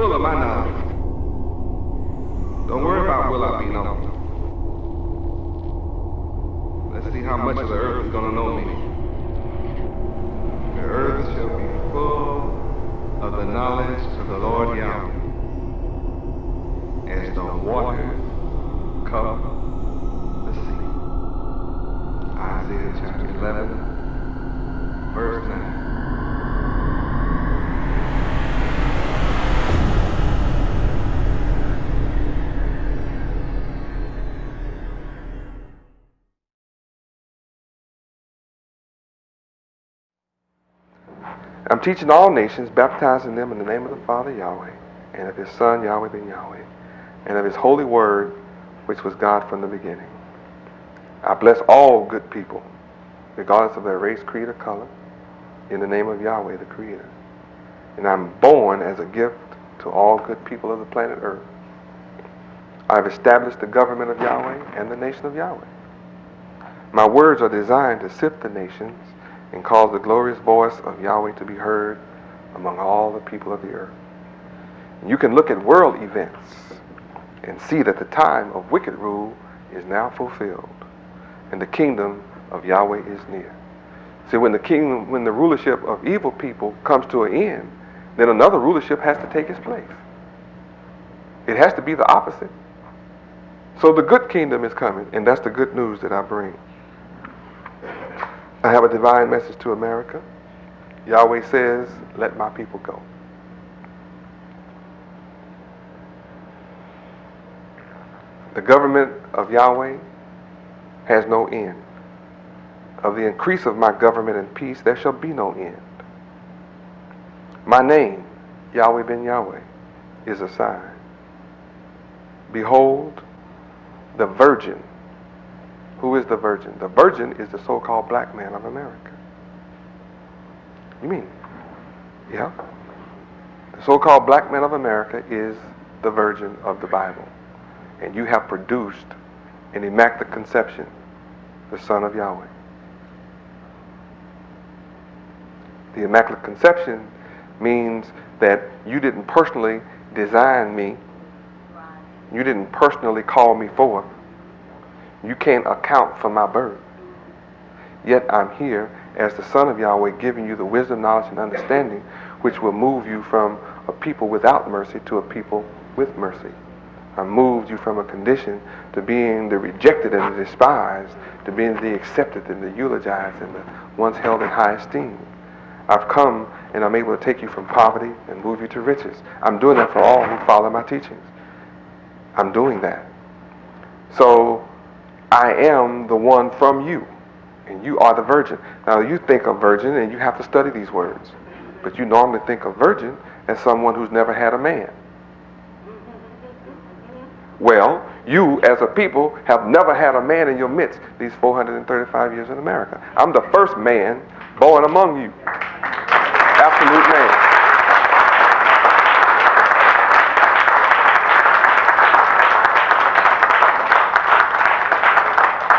full of my knowledge. Don't worry about will I be known. Let's see how much of the earth is going to know me. The earth shall be full of the knowledge of the Lord Yahweh, as the waters cover the sea. Isaiah chapter 11, verse 9. I'm teaching all nations, baptizing them in the name of the Father Yahweh, and of His Son Yahweh ben Yahweh, and of His holy word, which was God from the beginning. I bless all good people, regardless of their race, creed, or color, in the name of Yahweh, the Creator. And I'm born as a gift to all good people of the planet Earth. I've established the government of Yahweh and the nation of Yahweh. My words are designed to sift the nations and cause the glorious voice of Yahweh to be heard among all the people of the earth. You can look at world events and see that the time of wicked rule is now fulfilled, and the kingdom of Yahweh is near. See, when the rulership of evil people comes to an end, then another rulership has to take its place. It has to be the opposite. So the good kingdom is coming, and that's the good news that I bring. I have a divine message to America. Yahweh says, let my people go. The government of Yahweh has no end. Of the increase of my government and peace, there shall be no end. My name, Yahweh ben Yahweh, is a sign. Behold, the virgin. Who is the virgin? The virgin is the so-called black man of America. You mean? Yeah. The so-called black man of America is the virgin of the Bible. And you have produced an Immaculate Conception, the Son of Yahweh. The Immaculate Conception means that you didn't personally design me. You didn't personally call me forth. You can't account for my birth. Yet I'm here as the Son of Yahweh, giving you the wisdom, knowledge, and understanding which will move you from a people without mercy to a people with mercy. I moved you from a condition to being the rejected and the despised, to being the accepted and the eulogized and the ones held in high esteem. I've come and I'm able to take you from poverty and move you to riches. I'm doing that for all who follow my teachings. I'm doing that. So I am the one from you, and you are the virgin. Now you think of virgin and you have to study these words, but you normally think of virgin as someone who's never had a man. Well, you as a people have never had a man in your midst these 435 years in America. I'm the first man born among you. Absolute man.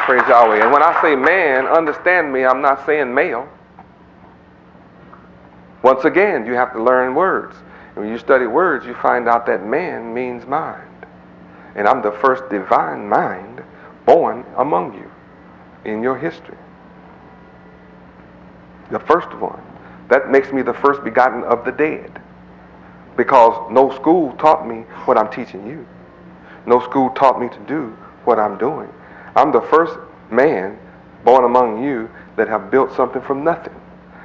Praise Yahweh. And when I say man, understand me, I'm not saying male. Once again, you have to learn words. And when you study words, you find out that man means mind. And I'm the first divine mind born among you in your history. The first one. That makes me the first begotten of the dead. Because no school taught me what I'm teaching you. No school taught me to do what I'm doing. I'm the first man born among you that have built something from nothing.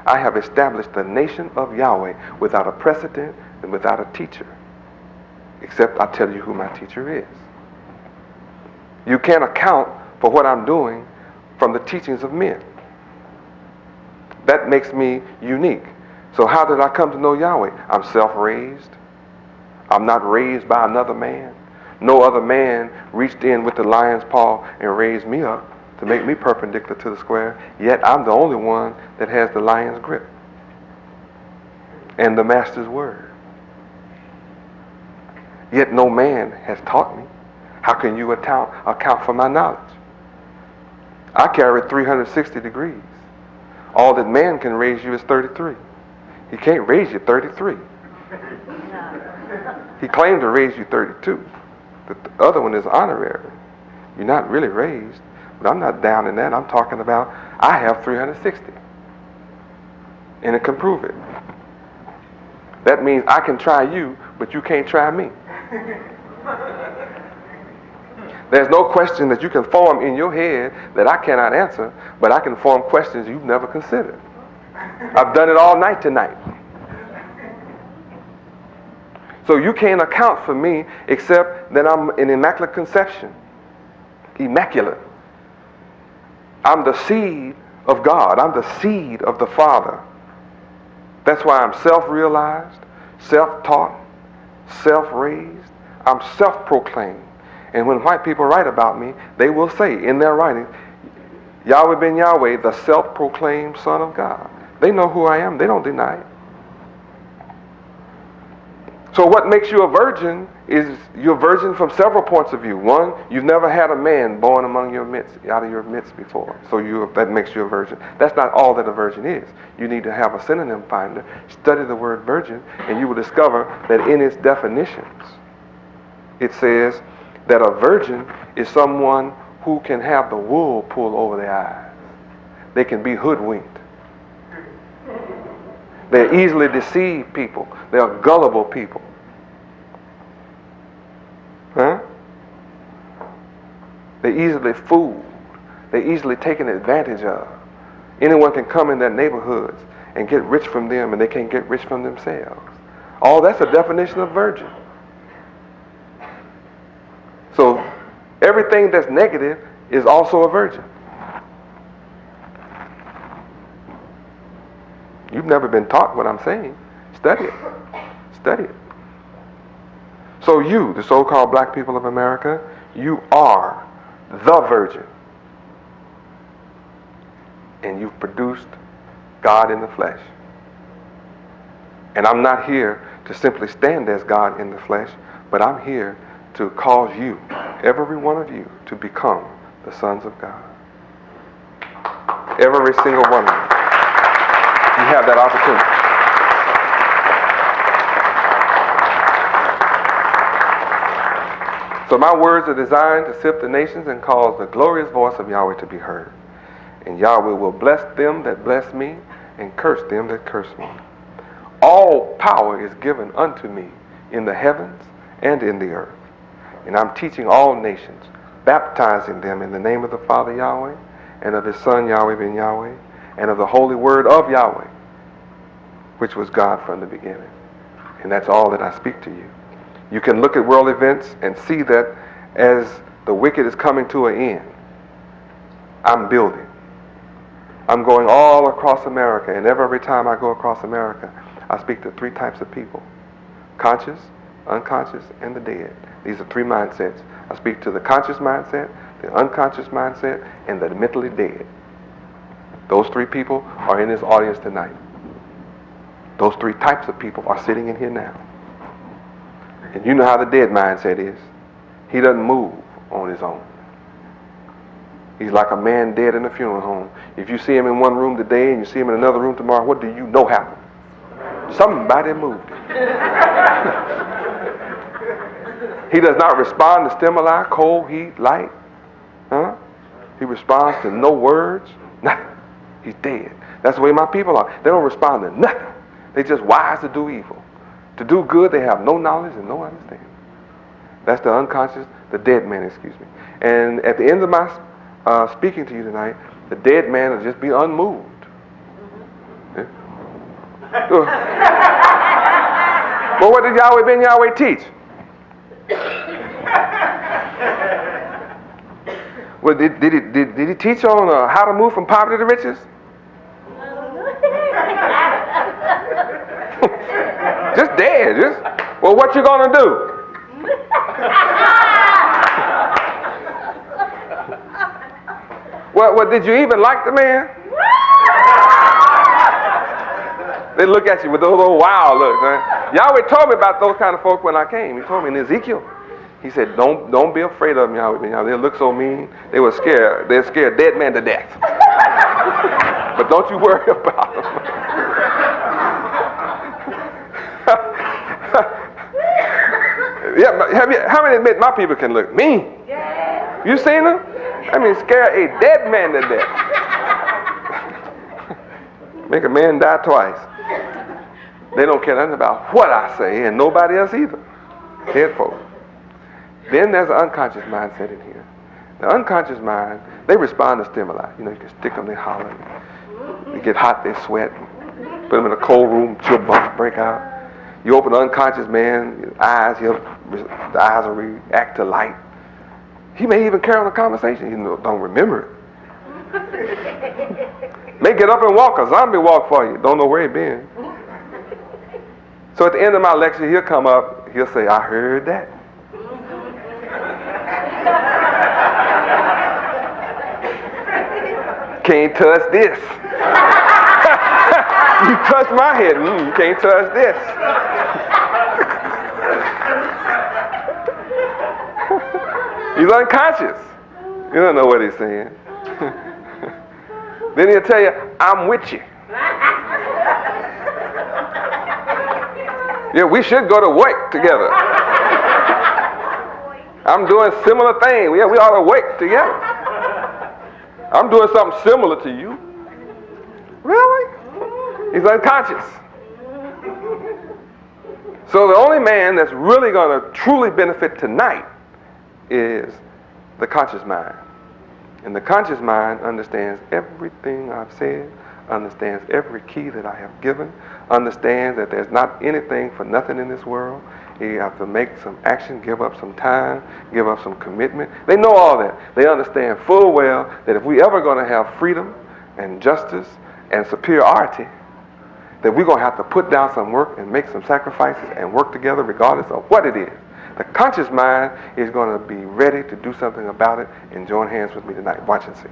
I have established the nation of Yahweh without a precedent and without a teacher. Except I tell you who my teacher is. You can't account for what I'm doing from the teachings of men. That makes me unique. So how did I come to know Yahweh? I'm self-raised. I'm not raised by another man. No other man reached in with the lion's paw and raised me up to make me perpendicular to the square. Yet I'm the only one that has the lion's grip and the master's word. Yet no man has taught me. How can you account for my knowledge? I carry 360 degrees. All that man can raise you is 33. He can't raise you 33. He claimed to raise you 32. The other one is honorary. You're not really raised. But I'm not down in that. I'm talking about I have 360. And it can prove it. That means I can try you, but you can't try me. There's no question that you can form in your head that I cannot answer, but I can form questions you've never considered. I've done it all night tonight. So you can't account for me except that I'm an immaculate conception. Immaculate. I'm the seed of God. I'm the seed of the Father. That's why I'm self-realized, self-taught, self-raised. I'm self-proclaimed. And when white people write about me, they will say in their writing, Yahweh ben Yahweh, the self-proclaimed Son of God. They know who I am. They don't deny it. So what makes you a virgin is you're a virgin from several points of view. One, you've never had a man born among your midst, out of your midst before. So that makes you a virgin. That's not all that a virgin is. You need to have a synonym finder, study the word virgin, and you will discover that in its definitions, it says that a virgin is someone who can have the wool pulled over their eyes. They can be hoodwinked. They're easily deceived people. They're gullible people. Huh? They're easily fooled. They're easily taken advantage of. Anyone can come in their neighborhoods and get rich from them, and they can't get rich from themselves. All that's a definition of virgin. So everything that's negative is also a virgin. You've never been taught what I'm saying. Study it. Study it. So you, the so-called black people of America, you are the virgin. And you've produced God in the flesh. And I'm not here to simply stand as God in the flesh, but I'm here to cause you, every one of you, to become the sons of God. Every single one of you. You have that opportunity. So my words are designed to sift the nations and cause the glorious voice of Yahweh to be heard. And Yahweh will bless them that bless me and curse them that curse me. All power is given unto me in the heavens and in the earth. And I'm teaching all nations, baptizing them in the name of the Father Yahweh and of His Son Yahweh ben Yahweh and of the holy word of Yahweh, which was God from the beginning. And that's all that I speak to you. You can look at world events and see that as the wicked is coming to an end, I'm building. I'm going all across America, and every time I go across America, I speak to three types of people: conscious, unconscious, and the dead. These are three mindsets. I speak to the conscious mindset, the unconscious mindset, and the mentally dead. Those three people are in this audience tonight. Those three types of people are sitting in here now. And you know how the dead mindset is. He doesn't move on his own. He's like a man dead in a funeral home. If you see him in one room today and you see him in another room tomorrow, what do you know happened? Somebody moved him. He does not respond to stimuli, cold, heat, light. Huh? He responds to no words, nothing. He's dead. That's the way my people are. They don't respond to nothing. They just wise to do evil. To do good, they have no knowledge and no understanding. That's the unconscious, the dead man, excuse me. And at the end of my speaking to you tonight, the dead man will just be unmoved. Yeah. Well, what did Yahweh ben Yahweh teach? Well, did he teach on how to move from poverty to riches? Just dead. Well, what you gonna do? Well, did you even like the man? They look at you with those little wild looks. Right? Yahweh told me about those kind of folk when I came. He told me in Ezekiel. He said, don't be afraid of them, Yahweh. They look so mean. They were scared. They're scared dead man to death. But don't you worry about them. Yeah, how many admit my people can look mean? Yeah. You seen them? I mean, scare a dead man to death. Make a man die twice. They don't care nothing about what I say, and nobody else either. Head folk. Then there's an unconscious mindset in here. The unconscious mind, they respond to stimuli. You can stick them, they holler. They get hot, they sweat. Put them in a cold room, chill bumps break out. You open the unconscious man, his eyes, the eyes will react to light. He may even carry on a conversation. He don't remember it. May get up and walk, a zombie walk for you. Don't know where he been. So at the end of my lecture, he'll come up, he'll say, I heard that. Can't touch this. You touch my head, you can't touch this. He's unconscious. You don't know what he's saying. Then he'll tell you, I'm with you. Yeah, we should go to work together. I'm doing similar things. Yeah, we ought to work together. I'm doing something similar to you. Really? He's unconscious. So the only man that's really going to truly benefit tonight is the conscious mind. And the conscious mind understands everything I've said, understands every key that I have given, understands that there's not anything for nothing in this world. You have to make some action, give up some time, give up some commitment. They know all that. They understand full well that if we ever going to have freedom and justice and superiority, that we're going to have to put down some work and make some sacrifices and work together regardless of what it is. The conscious mind is going to be ready to do something about it and join hands with me tonight. Watch and see.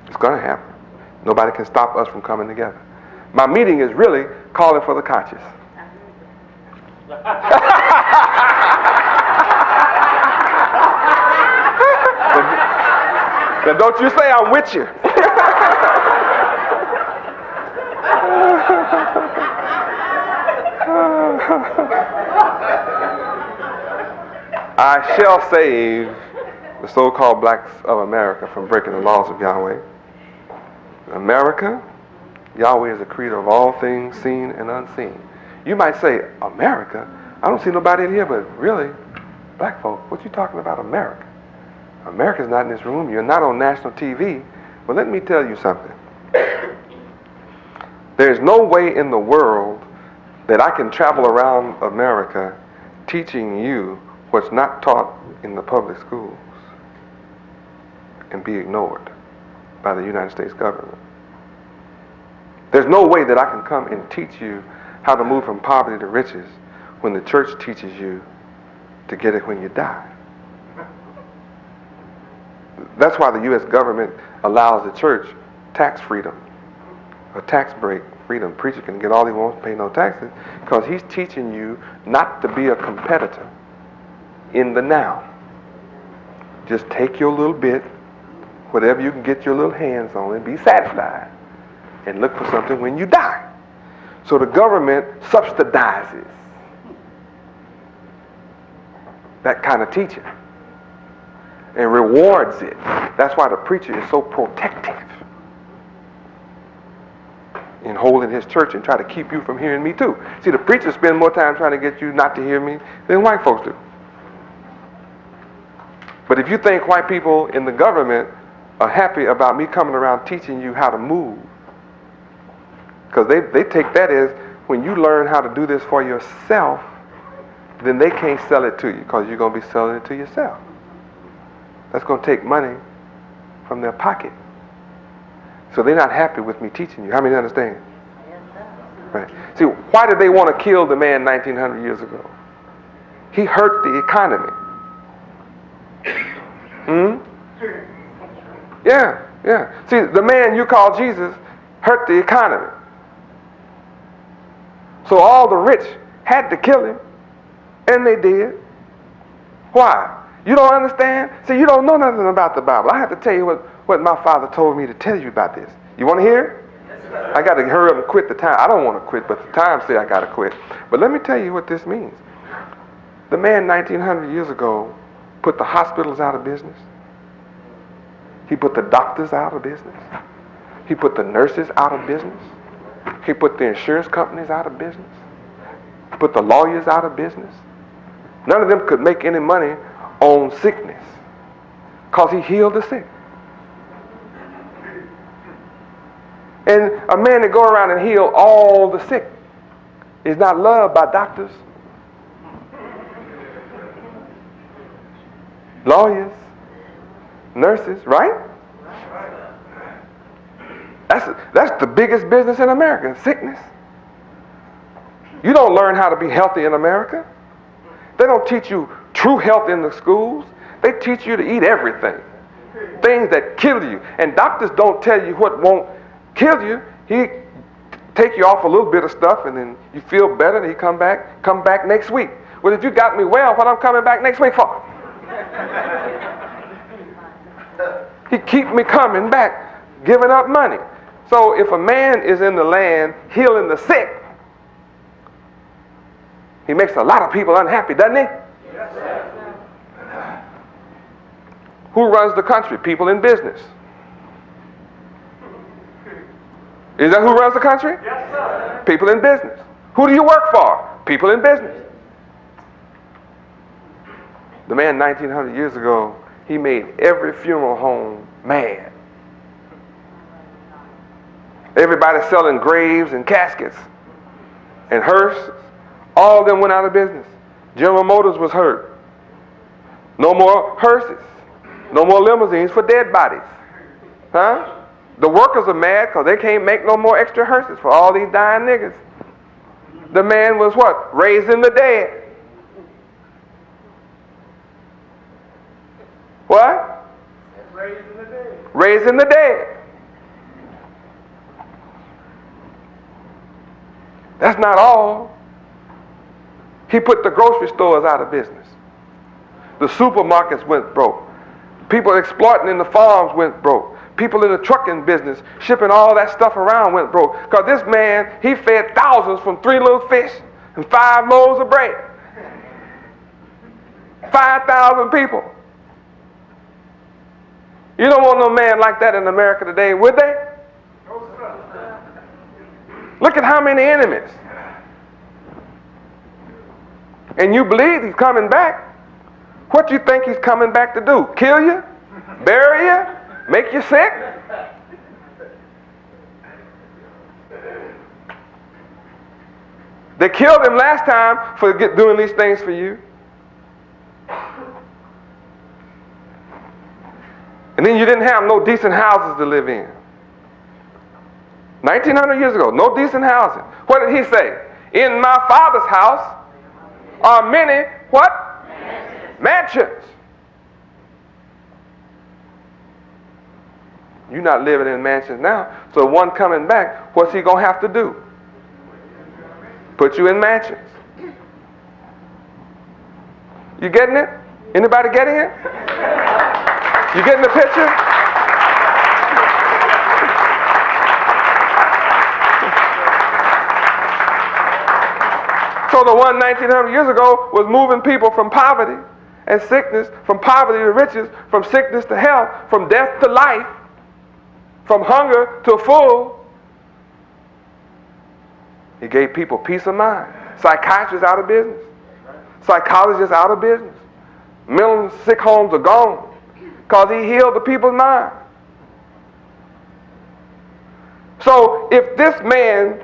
It's going to happen. Nobody can stop us from coming together. My meeting is really calling for the conscious. Now don't you say I'm with you. I shall save the so-called blacks of America from breaking the laws of Yahweh. America, Yahweh is the creator of all things seen and unseen. You might say, America? I don't see nobody in here, but really, black folk, what you talking about America? America's not in this room. You're not on national TV. Well, let me tell you something. There's no way in the world that I can travel around America teaching you what's not taught in the public schools and be ignored by the United States government. There's no way that I can come and teach you how to move from poverty to riches when the church teaches you to get it when you die. That's why the U.S. government allows the church tax freedom, a tax break freedom. Preacher can get all he wants, pay no taxes, because he's teaching you not to be a competitor in the now. Just take your little bit, whatever you can get your little hands on, and be satisfied, and look for something when you die. So the government subsidizes that kind of teaching and rewards it. That's why the preacher is so protective in holding his church and try to keep you from hearing me too. See, the preachers spend more time trying to get you not to hear me than white folks do. But if you think white people in the government are happy about me coming around teaching you how to move, because they take that as when you learn how to do this for yourself, then they can't sell it to you because you're going to be selling it to yourself. That's going to take money from their pocket. So they're not happy with me teaching you. How many understand? Right. See, why did they want to kill the man 1900 years ago? He hurt the economy. Yeah. See, the man you call Jesus hurt the economy. So all the rich had to kill him, and they did. Why? You don't understand? See, you don't know nothing about the Bible. I have to tell you what my father told me to tell you about this. You want to hear it? Yes, I got to hurry up and quit the time. I don't want to quit, but the time says I got to quit. But let me tell you what this means. The man 1900 years ago put the hospitals out of business. He put the doctors out of business. He put the nurses out of business. He put the insurance companies out of business. He put the lawyers out of business. None of them could make any money on sickness because he healed the sick. And a man that go around and heal all the sick is not loved by doctors, lawyers, nurses, right? That's the biggest business in America, sickness. You don't learn how to be healthy in America. They don't teach you true health in the schools. They teach you to eat everything. Things that kill you. And doctors don't tell you what won't kill you. He take you off a little bit of stuff and then you feel better and he come back next week. Well, if you got me well, what I'm coming back next week for? He keep me coming back, giving up money. So if a man is in the land healing the sick, he makes a lot of people unhappy, doesn't he? Yes, sir. Who runs the country? People in business. Is that who runs the country? Yes, sir. People in business. Who do you work for? People in business. The man 1900 years ago, he made every funeral home mad. Everybody selling graves and caskets and hearses. All of them went out of business. General Motors was hurt. No more hearses. No more limousines for dead bodies. Huh? The workers are mad because they can't make no more extra hearses for all these dying niggas. The man was what? Raising the dead. What? Raising the dead. Raising the dead. That's not all. He put the grocery stores out of business. The supermarkets went broke. People exploiting in the farms went broke. People in the trucking business shipping all that stuff around went broke. Because this man, he fed thousands from 3 little fish and 5 loaves of bread. 5,000 people. You don't want no man like that in America today, would they? No, sir. Look at how many enemies. And you believe he's coming back. What do you think he's coming back to do? Kill you? Bury you? Make you sick? They killed him last time for doing these things for you. And then you didn't have no decent houses to live in. 1900 years ago, no decent housing. What did he say? In my Father's house are many, what? Mansions. You're not living in mansions now. So one coming back, what's he going to have to do? Put you in mansions. You getting it? Anybody getting it? You getting the picture? So the one 1900 years ago was moving people from poverty and sickness, from poverty to riches, from sickness to health, from death to life, from hunger to full. He gave people peace of mind. Psychiatrists out of business. Psychologists out of business. Mental sick homes are gone because he healed the people's mind. So if this man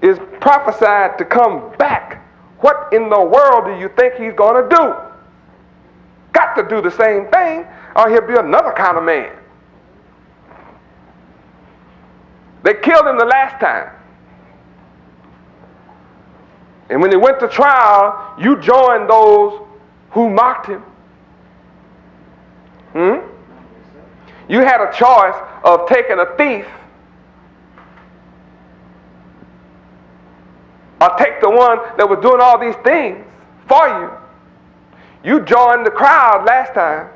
is prophesied to come back, what in the world do you think he's going to do? Got to do the same thing or he'll be another kind of man. They killed him the last time. And when he went to trial, you joined those who mocked him. You had a choice of taking a thief or take the one that was doing all these things for you. You joined the crowd last time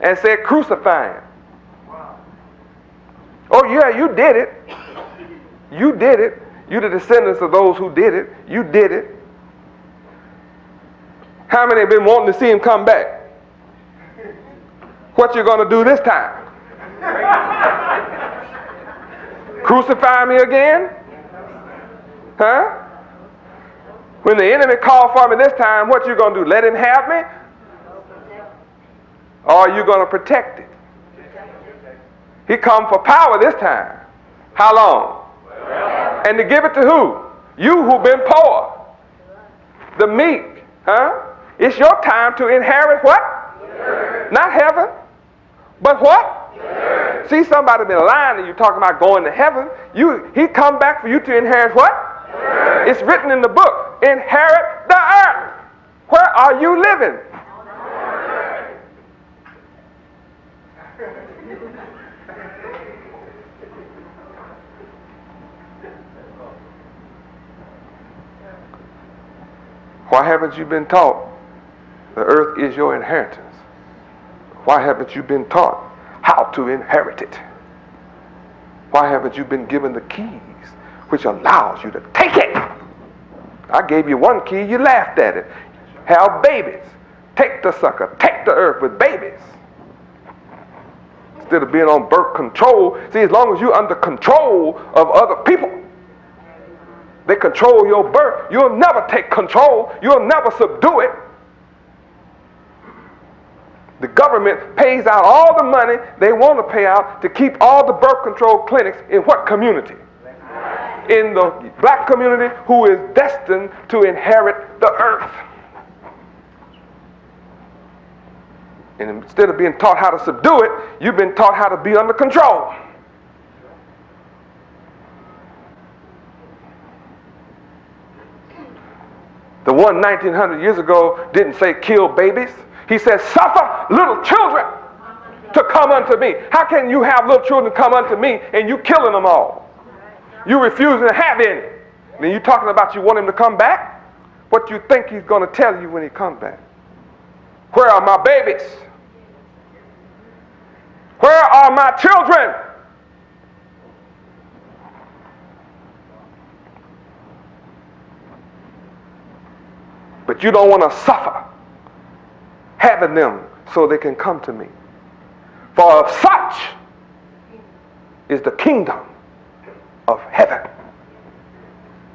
and said, crucify him. Wow. Oh yeah, you did it. You did it. You the descendants of those who did it. You did it. How many have been wanting to see him come back? What you going to do this time? Crucify me again? Huh? When the enemy called for me this time, what you going to do? Let him have me? Or are you going to protect it? He come for power this time. How long? And to give it to who? You who've been poor. The meek. Huh? It's your time to inherit what? Not heaven. But what? See, somebody been lying to you talking about going to heaven. He come back for you to inherit what? It's written in the book. Inherit the earth. Where are you living? Why haven't you been taught the earth is your inheritance? Why haven't you been taught how to inherit it? Why haven't you been given the keys which allows you to take it? I gave you one key, you laughed at it. Have babies. Take the sucker. Take the earth with babies. Instead of being on birth control. See, as long as you're under control of other people, they control your birth, you'll never take control. You'll never subdue it. The government pays out all the money they want to pay out to keep all the birth control clinics in what community? In the black community who is destined to inherit the earth. And instead of being taught how to subdue it, you've been taught how to be under control. The one 1900 years ago didn't say kill babies. He said suffer little children to come unto me. How can you have little children come unto me and you killing them all? You refusing to have any. Then you talking about you want him to come back? What do you think he's going to tell you when he comes back? Where are my babies? Where are my children? But you don't want to suffer having them so they can come to me. For of such is the kingdom of heaven.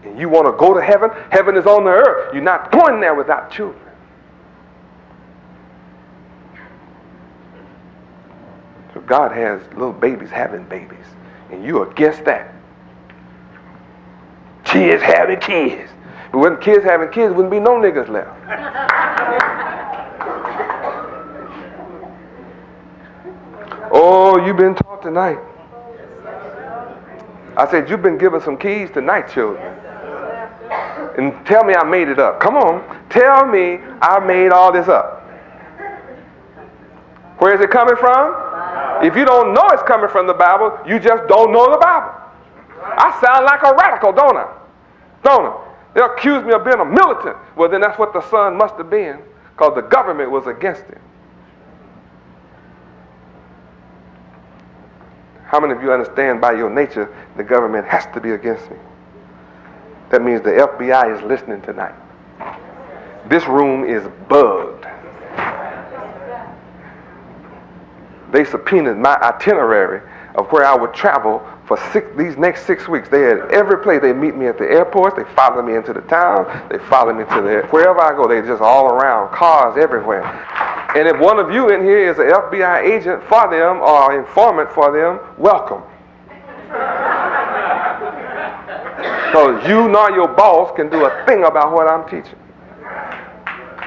And you want to go to heaven? Heaven is on the earth. You're not going there without children. So God has little babies having babies. And you're against that. Kids having kids. If it wasn't kids having kids, there wouldn't be no niggas left. Oh, you've been taught tonight. I said, you've been given some keys tonight, children. And tell me I made it up. Come on. Tell me I made all this up. Where is it coming from? If you don't know it's coming from the Bible, you just don't know the Bible. I sound like a radical, don't I? Don't I? They'll accuse me of being a militant. Well, then that's what the son must have been, because the government was against him. How many of you understand by your nature the government has to be against me? That means the FBI is listening tonight. This room is bugged. They subpoenaed my itinerary of where I would travel for these next 6 weeks. They had every place. They meet me at the airports. They follow me into the town. They follow me to wherever I go. They're just all around, cars everywhere. And if one of you in here is an FBI agent for them or informant for them, welcome. Because you nor your boss can do a thing about what I'm teaching.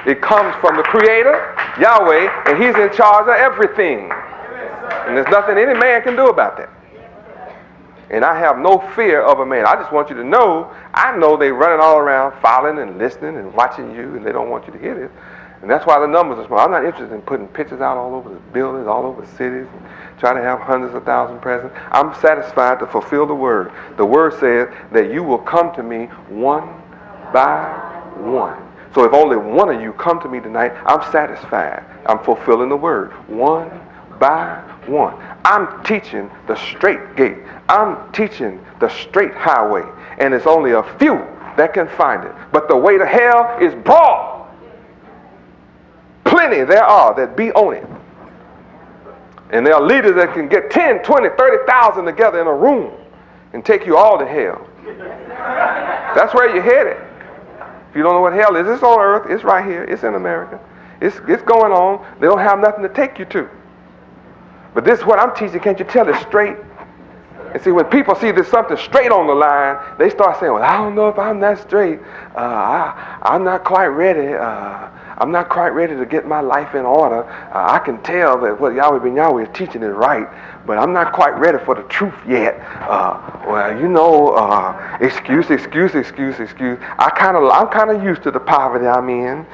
It comes from the Creator, Yahweh, and He's in charge of everything. And there's nothing any man can do about that. And I have no fear of a man. I just want you to know, I know they running all around following and listening and watching you, and they don't want you to hear this. And that's why the numbers are small. I'm not interested in putting pictures out all over the buildings, all over cities, and trying to have hundreds of thousands present. I'm satisfied to fulfill the word. The word says that you will come to me one by one. So if only one of you come to me tonight, I'm satisfied. I'm fulfilling the word. One by one. I'm teaching the straight gate. I'm teaching the straight highway. And it's only a few that can find it. But the way to hell is broad. plenty there are that be on it. And there are leaders that can get 10, 20, 30,000 together in a room and take you all to hell. That's where you're headed. If you don't know what hell is, it's on earth. It's right here. It's in America. It's going on. They don't have nothing to take you to. But this is what I'm teaching. Can't you tell it straight? And see, when people see there's something straight on the line, they start saying, well, I don't know if I'm that straight. I'm not quite ready. I'm not quite ready to get my life in order. I can tell that what Yahweh ben Yahweh is teaching is right, but I'm not quite ready for the truth yet. Excuse. I'm kind of used to the poverty I'm in.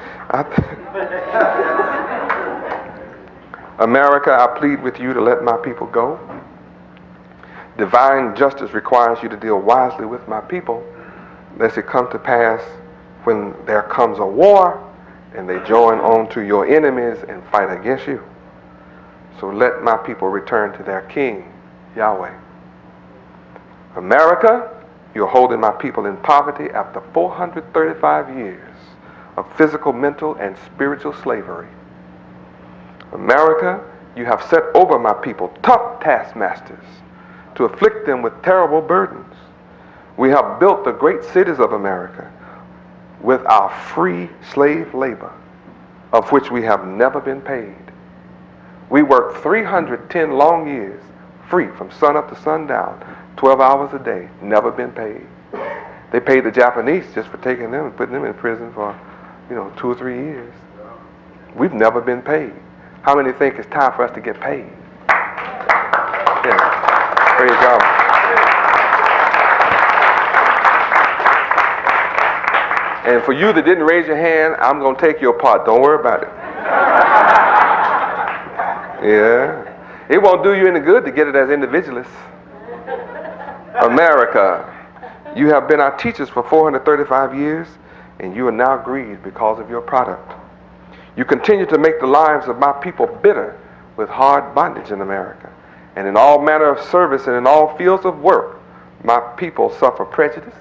America, I plead with you to let my people go. Divine justice requires you to deal wisely with my people, lest it come to pass when there comes a war and they join on to your enemies and fight against you. So let my people return to their king, Yahweh. America, you're holding my people in poverty after 435 years of physical, mental, and spiritual slavery. America, you have set over my people tough taskmasters to afflict them with terrible burdens. We have built the great cities of America with our free slave labor, of which we have never been paid. We worked 310 long years, free from sun up to sundown, 12 hours a day, never been paid. They paid the Japanese just for taking them and putting them in prison for, 2 or 3 years. We've never been paid. How many think it's time for us to get paid? Yeah. Praise God. And for you that didn't raise your hand, I'm going to take your part. Don't worry about it. Yeah. It won't do you any good to get it as individualists. America, you have been our teachers for 435 years, and you are now grieved because of your product. You continue to make the lives of my people bitter with hard bondage in America. And in all manner of service and in all fields of work, my people suffer prejudice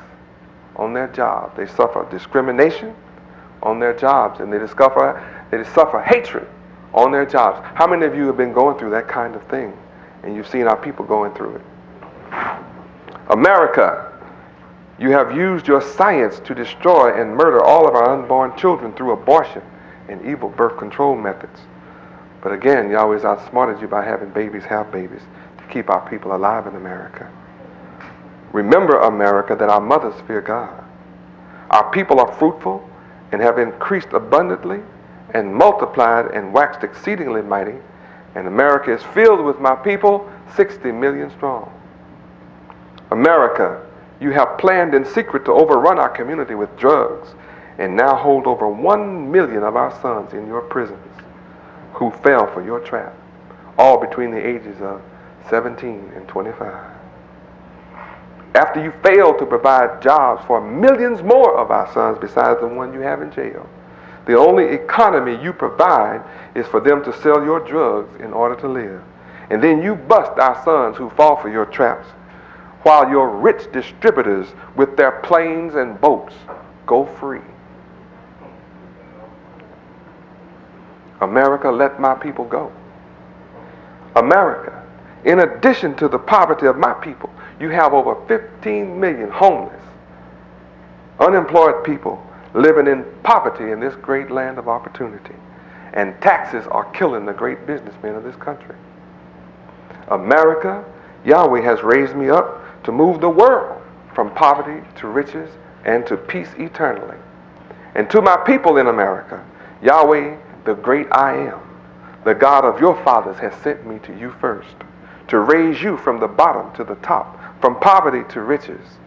on their job. They suffer discrimination on their jobs, and they suffer hatred on their jobs. How many of you have been going through that kind of thing, and you've seen our people going through it? America, you have used your science to destroy and murder all of our unborn children through abortion and evil birth control methods. But again, Yahweh's outsmarted you by having babies have babies to keep our people alive in America. Remember, America, that our mothers fear God. Our people are fruitful and have increased abundantly and multiplied and waxed exceedingly mighty. And America is filled with my people, 60 million strong. America, you have planned in secret to overrun our community with drugs and now hold over 1 million of our sons in your prisons who fell for your trap, all between the ages of 17 and 25. After you failed to provide jobs for millions more of our sons besides the one you have in jail, the only economy you provide is for them to sell your drugs in order to live. And then you bust our sons who fall for your traps, while your rich distributors with their planes and boats go free. America, let my people go. America, in addition to the poverty of my people, you have over 15 million homeless, unemployed people living in poverty in this great land of opportunity. And taxes are killing the great businessmen of this country. America, Yahweh has raised me up to move the world from poverty to riches and to peace eternally. And to my people in America, Yahweh, the great I am, the God of your fathers, has sent me to you first, to raise you from the bottom to the top, from poverty to riches.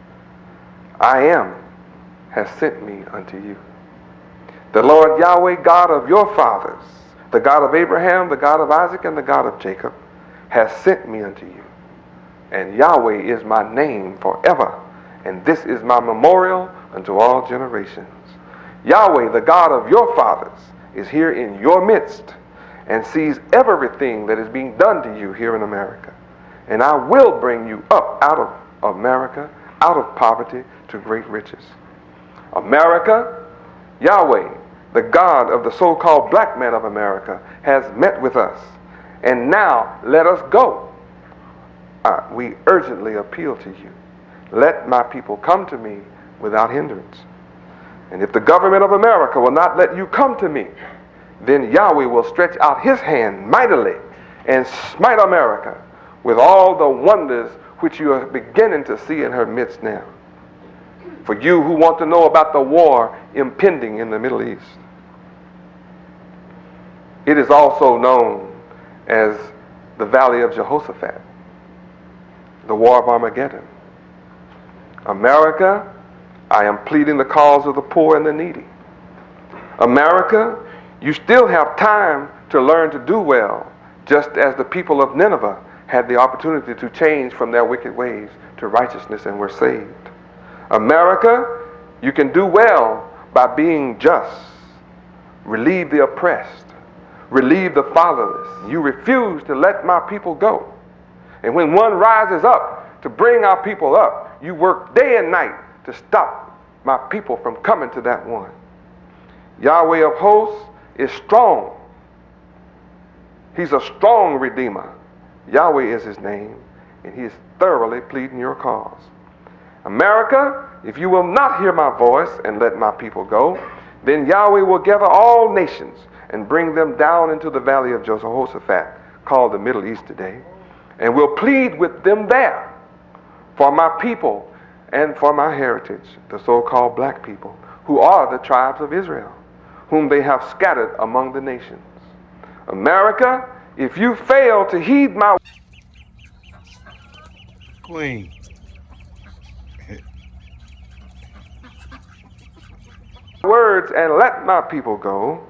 I am has sent me unto you. The Lord Yahweh, God of your fathers, the God of Abraham, the God of Isaac, and the God of Jacob, has sent me unto you. And Yahweh is my name forever, and this is my memorial unto all generations. Yahweh, the God of your fathers, is here in your midst and sees everything that is being done to you here in America. And I will bring you up out of America, out of poverty to great riches. America, Yahweh, the God of the so-called black man of America, has met with us. And now let us go. We urgently appeal to you. Let my people come to me without hindrance. And if the government of America will not let you come to me, then Yahweh will stretch out his hand mightily and smite America with all the wonders which you are beginning to see in her midst now. For you who want to know about the war impending in the Middle East, it is also known as the Valley of Jehoshaphat, the War of Armageddon. America, I am pleading the cause of the poor and the needy. America, you still have time to learn to do well, just as the people of Nineveh had the opportunity to change from their wicked ways to righteousness and were saved. America, you can do well by being just. Relieve the oppressed. Relieve the fatherless. You refuse to let my people go. And when one rises up to bring our people up, you work day and night to stop my people from coming to that one. Yahweh of hosts is strong. He's a strong redeemer. Yahweh is his name, and he is thoroughly pleading your cause. America, if you will not hear my voice and let my people go, then Yahweh will gather all nations and bring them down into the valley of Jehoshaphat, called the Middle East today, and will plead with them there for my people and for my heritage, the so-called black people, who are the tribes of Israel, whom they have scattered among the nations. America, if you fail to heed my Queen. words and let my people go,